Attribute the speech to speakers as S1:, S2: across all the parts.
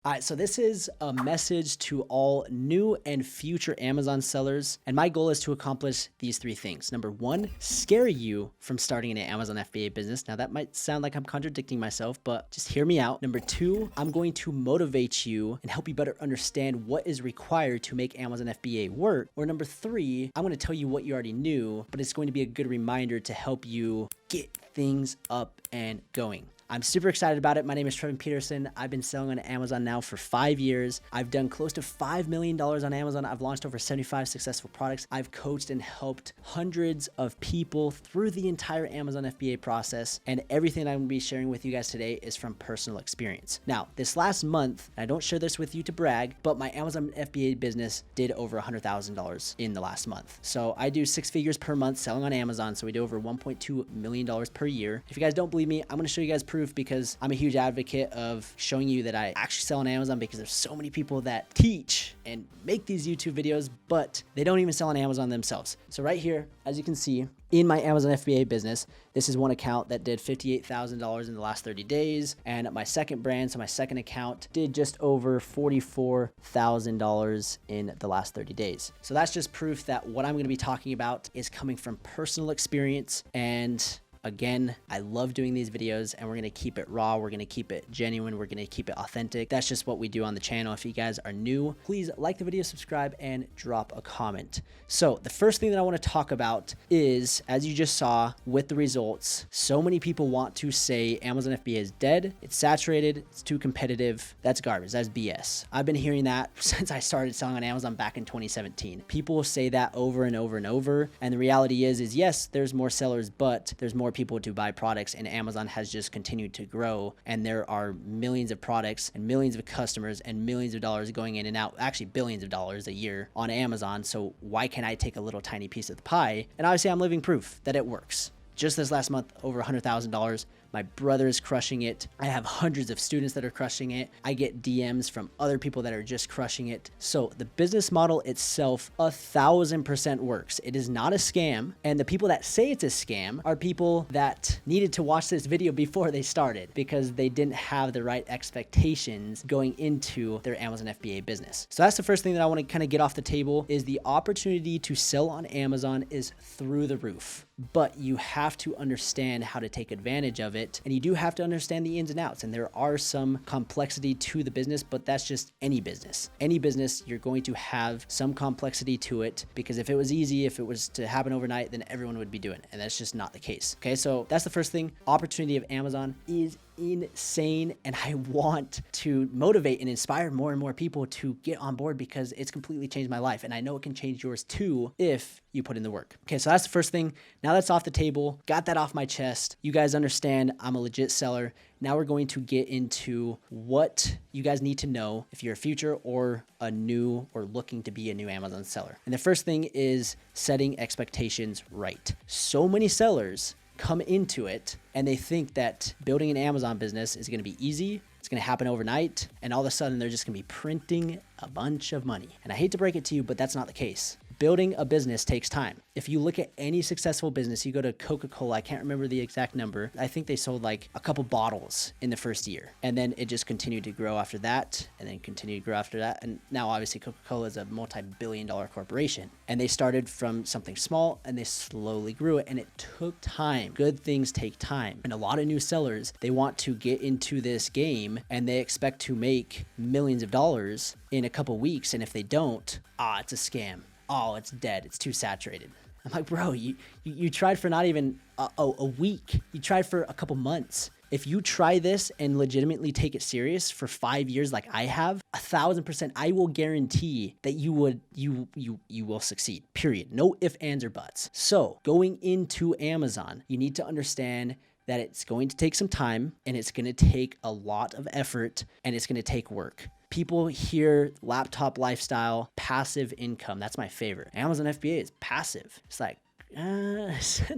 S1: All right, so this is a message to all new and future Amazon sellers. And my goal is to accomplish these three things. Number one, scare you from starting an Amazon FBA business. Now that might sound like I'm contradicting myself, but just hear me out. Number two, I'm going to motivate you and help you better understand what is required to make Amazon FBA work. Or number three, I'm going to tell you what you already knew, but it's going to be a good reminder to help you get things up and going. I'm super excited about it. My name is Trevin Peterson. I've been selling on Amazon now for 5 years. I've done close to $5 million on Amazon. I've launched over 75 successful products. I've coached and helped hundreds of people through the entire Amazon FBA process. And everything I'm gonna be sharing with you guys today is from personal experience. Now, this last month, I don't share this with you to brag, but my Amazon FBA business did over $100,000 in the last month. So I do 6 figures per month selling on Amazon. So we do over $1.2 million per year. If you guys don't believe me, I'm gonna show you guys proof because I'm a huge advocate of showing you that I actually sell on Amazon, because there's so many people that teach and make these YouTube videos, but they don't even sell on Amazon themselves. So right here, as you can see, in my Amazon FBA business, this is one account that did $58,000 in the last 30 days. And my second brand, so my second account, did just over $44,000 in the last 30 days. So that's just proof that what I'm going to be talking about is coming from personal experience. And again, I love doing these videos, and we're going to keep it raw. We're going to keep it genuine. We're going to keep it authentic. That's just what we do on the channel. If you guys are new, please like the video, subscribe, and drop a comment. So the first thing that I want to talk about is, as you just saw with the results, so many people want to say Amazon FBA is dead. It's saturated. It's too competitive. That's garbage. That's BS. I've been hearing that since I started selling on Amazon back in 2017. People say that over and over and over. And the reality is yes, there's more sellers, but there's more people to buy products, and Amazon has just continued to grow, and there are millions of products and millions of customers and millions of dollars going in and out, actually billions of dollars a year on Amazon. So why can't I take a little tiny piece of the pie? And obviously I'm living proof that it works. Just this last month, over $100,000. My brother is crushing it. I have hundreds of students that are crushing it. I get DMs from other people that are just crushing it. So the business model itself, 1,000% works. It is not a scam. And the people that say it's a scam are people that needed to watch this video before they started, because they didn't have the right expectations going into their Amazon FBA business. So that's the first thing that I want to kind of get off the table, is the opportunity to sell on Amazon is through the roof. But you have to understand how to take advantage of it. And you do have to understand the ins and outs. And there are some complexity to the business, but that's just any business. Any business, you're going to have some complexity to it, because if it was easy, if it was to happen overnight, then everyone would be doing it. And that's just not the case. Okay, so that's the first thing. Opportunity of Amazon is insane, and I want to motivate and inspire more and more people to get on board, because it's completely changed my life, and I know it can change yours too if you put in the work. Okay, so that's the first thing. Now that's off the table. Got that off my chest. You guys understand I'm a legit seller. Now we're going to get into what you guys need to know if you're a future or a new or looking to be a new Amazon seller. And the first thing is setting expectations right. So many sellers come into it and they think that building an Amazon business is going to be easy. It's going to happen overnight. And all of a sudden they're just going to be printing a bunch of money. And I hate to break it to you, but that's not the case. Building a business takes time. If you look at any successful business, you go to Coca-Cola, I can't remember the exact number. I think they sold like a couple bottles in the first year. And then it just continued to grow after that, and then continued to grow after that. And now obviously Coca-Cola is a multi-billion-dollar corporation. And they started from something small and they slowly grew it, and it took time. Good things take time. And a lot of new sellers, they want to get into this game and they expect to make millions of dollars in a couple weeks. And if they don't, it's a scam. Oh, it's dead. It's too saturated. I'm like, bro, you tried for not even a week. You tried for a couple months. If you try this and legitimately take it serious for 5 years like I have, 1,000%, I will guarantee that you will succeed, period. No ifs, ands, or buts. So going into Amazon, you need to understand that it's going to take some time, and it's going to take a lot of effort, and it's going to take work. People hear laptop lifestyle, passive income. That's my favorite. Amazon FBA is passive. It's like,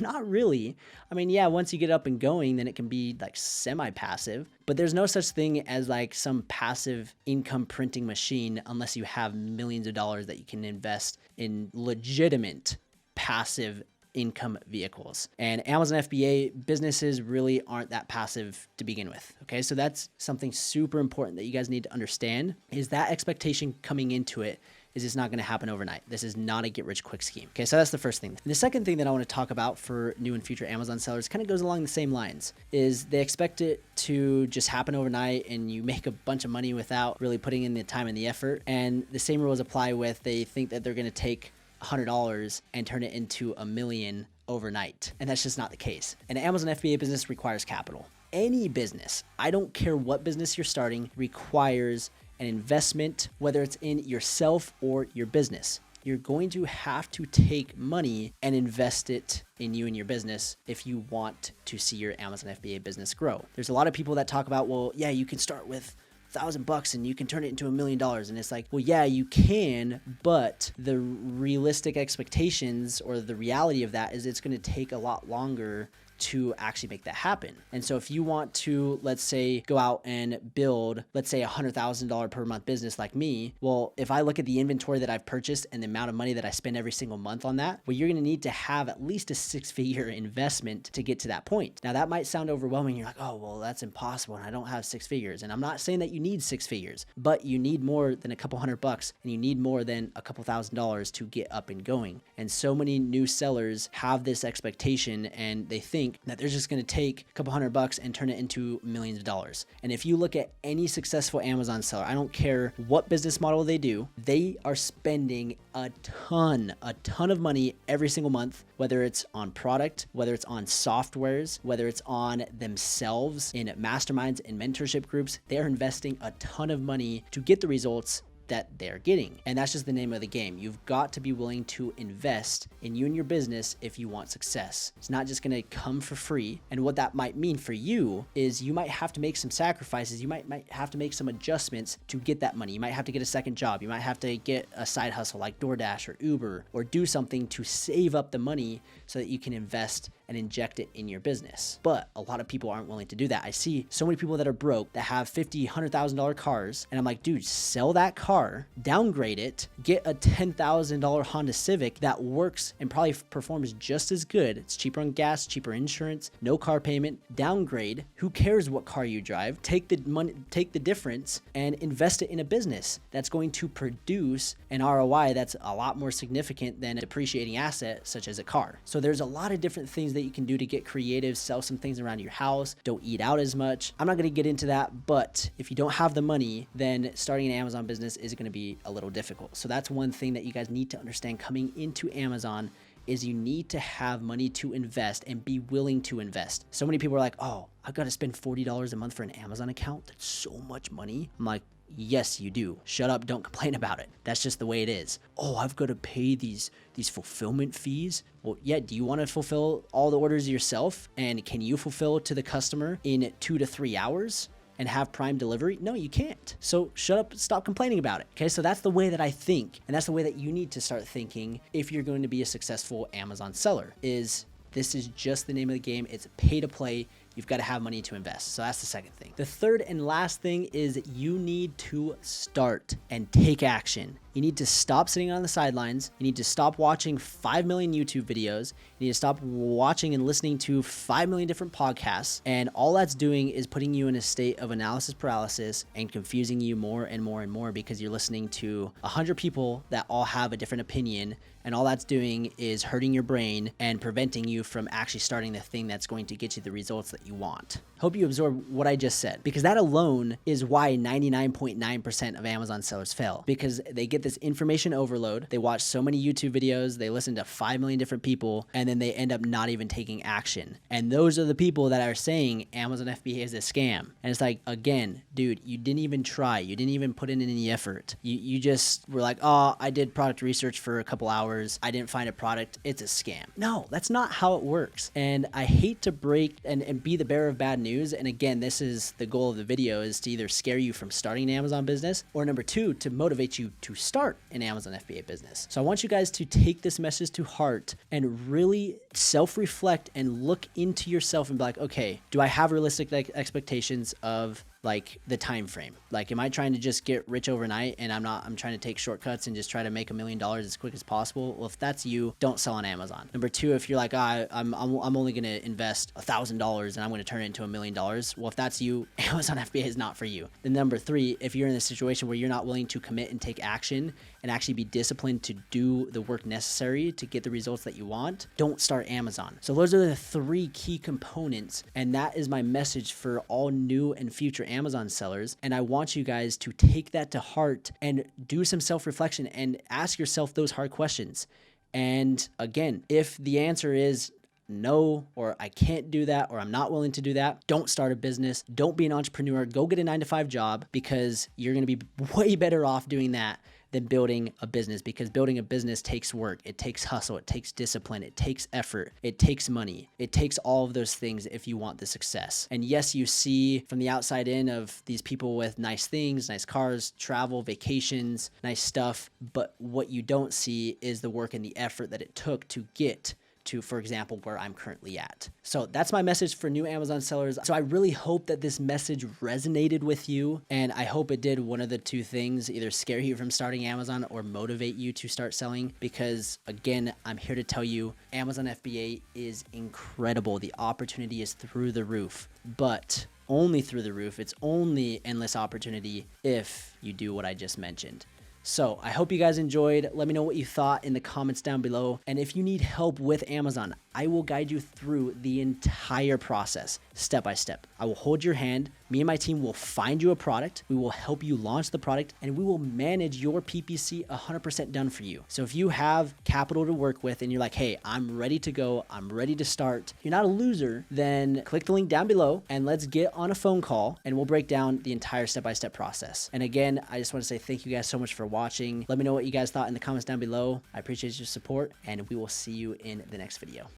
S1: not really. I mean, yeah, once you get up and going, then it can be like semi-passive, but there's no such thing as like some passive income printing machine unless you have millions of dollars that you can invest in legitimate passive income vehicles. And Amazon FBA businesses really aren't that passive to begin with. Okay, so that's something super important that you guys need to understand, is that expectation coming into it is it's not going to happen overnight. This is not a get rich quick scheme. Okay, so that's the first thing. And the second thing that I want to talk about for new and future Amazon sellers kind of goes along the same lines, is they expect it to just happen overnight and you make a bunch of money without really putting in the time and the effort. And the same rules apply with, they think that they're going to take $100 and turn it into $1 million overnight. And that's just not the case. An Amazon FBA business requires capital. Any business, I don't care what business you're starting, requires an investment, whether it's in yourself or your business. You're going to have to take money and invest it in you and your business if you want to see your Amazon FBA business grow. There's a lot of people that talk about, well, yeah, you can start with $1,000 and you can turn it into $1 million. And it's like, well, yeah, you can, but the realistic expectations or the reality of that is it's going to take a lot longer to actually make that happen. And so if you want to, let's say, go out and build, let's say $100,000 per month business like me, well, if I look at the inventory that I've purchased and the amount of money that I spend every single month on that, well, you're going to need to have at least a 6-figure investment to get to that point. Now that might sound overwhelming. You're like, oh, well, that's impossible. And I don't have 6 figures. And I'm not saying that you need 6 figures, but you need more than a couple $100 and you need more than a couple $1,000s to get up and going. And so many new sellers have this expectation and they think that they're just going to take a couple $100 and turn it into millions of dollars. And if you look at any successful Amazon seller, I don't care what business model they do, they are spending a ton of money every single month, whether it's on product, whether it's on softwares, whether it's on themselves in masterminds and mentorship groups. They are investing a ton of money to get the results that they're getting. And that's just the name of the game. You've got to be willing to invest in you and your business if you want success. It's not just going to come for free. And what that might mean for you is you might have to make some sacrifices. You might have to make some adjustments to get that money. You might have to get a second job. You might have to get a side hustle like DoorDash or Uber, or do something to save up the money so that you can invest and inject it in your business. But a lot of people aren't willing to do that. I see so many people that are broke that have $50,000, $100,000 cars. And I'm like, dude, sell that car, downgrade it, get a $10,000 Honda Civic that works and probably performs just as good. It's cheaper on gas, cheaper insurance, no car payment, downgrade. Who cares what car you drive? Take the money, take the difference and invest it in a business that's going to produce an ROI that's a lot more significant than a depreciating asset such as a car. So there's a lot of different things that you can do to get creative, sell some things around your house, don't eat out as much. I'm not going to get into that, but if you don't have the money, then starting an Amazon business is going to be a little difficult. So that's one thing that you guys need to understand coming into Amazon is you need to have money to invest and be willing to invest. So many people are like, oh, I've got to spend $40 a month for an Amazon account. That's so much money. I'm like, yes, you do. Shut up. Don't complain about it. That's just the way it is. Oh, I've got to pay these fulfillment fees. Well, yeah. Do you want to fulfill all the orders yourself? And can you fulfill to the customer in 2 to 3 hours and have prime delivery? No, you can't. So shut up. Stop complaining about it. Okay. So that's the way that I think. And that's the way that you need to start thinking if you're going to be a successful Amazon seller. Is this is just the name of the game. It's pay to play. You've got to have money to invest. So that's the second thing. The third and last thing is you need to start and take action. You need to stop sitting on the sidelines. You need to stop watching 5 million YouTube videos. You need to stop watching and listening to 5 million different podcasts. And all that's doing is putting you in a state of analysis paralysis and confusing you more and more and more because you're listening to 100 people that all have a different opinion. And all that's doing is hurting your brain and preventing you from actually starting the thing that's going to get you the results that you want. Hope you absorb what I just said, because that alone is why 99.9% of Amazon sellers fail, because they get this information overload. They watch so many YouTube videos, they listen to 5 million different people, and then they end up not even taking action. And those are the people that are saying Amazon FBA is a scam. And it's like, again, dude, you didn't even try. You didn't even put in any effort. You just were like, oh, I did product research for a couple hours. I didn't find a product. It's a scam. No, that's not how it works. And I hate to break and be the bearer of bad news. And again, this is the goal of the video, is to either scare you from starting an Amazon business, or number 2, to motivate you to start an Amazon FBA business. So I want you guys to take this message to heart and really self-reflect and look into yourself and be like, okay, do I have realistic expectations of, like the time frame. Like, am I trying to just get rich overnight and I'm trying to take shortcuts and just try to make $1 million as quick as possible? Well, if that's you, don't sell on Amazon. Number two, if you're like, I'm only going to invest $1,000 and I'm going to turn it into $1 million. Well, if that's you, Amazon FBA is not for you. Then number three, if you're in a situation where you're not willing to commit and take action and actually be disciplined to do the work necessary to get the results that you want, don't start Amazon. So those are the three key components, and that is my message for all new and future Amazon sellers. And I want you guys to take that to heart and do some self-reflection and ask yourself those hard questions. And again, if the answer is no, or I can't do that, or I'm not willing to do that, don't start a business. Don't be an entrepreneur. Go get a 9-to-5 job, because you're going to be way better off doing that than building a business, because building a business takes work. It takes hustle. It takes discipline. It takes effort. It takes money. It takes all of those things if you want the success. And yes, you see from the outside in of these people with nice things, nice cars, travel, vacations, nice stuff. But what you don't see is the work and the effort that it took to get to, for example, where I'm currently at. So that's my message for new Amazon sellers. So I really hope that this message resonated with you, and I hope it did one of the two things, either scare you from starting Amazon or motivate you to start selling, because again, I'm here to tell you Amazon FBA is incredible. The opportunity is through the roof, but only through the roof. It's only endless opportunity if you do what I just mentioned. So I hope you guys enjoyed. Let me know what you thought in the comments down below. And if you need help with Amazon, I will guide you through the entire process, step by step. I will hold your hand. Me and my team will find you a product. We will help you launch the product, and we will manage your PPC 100% done for you. So if you have capital to work with and you're like, hey, I'm ready to go, I'm ready to start, you're not a loser, then click the link down below and let's get on a phone call and we'll break down the entire step-by-step process. And again, I just want to say thank you guys so much for watching. Let me know what you guys thought in the comments down below. I appreciate your support, and we will see you in the next video.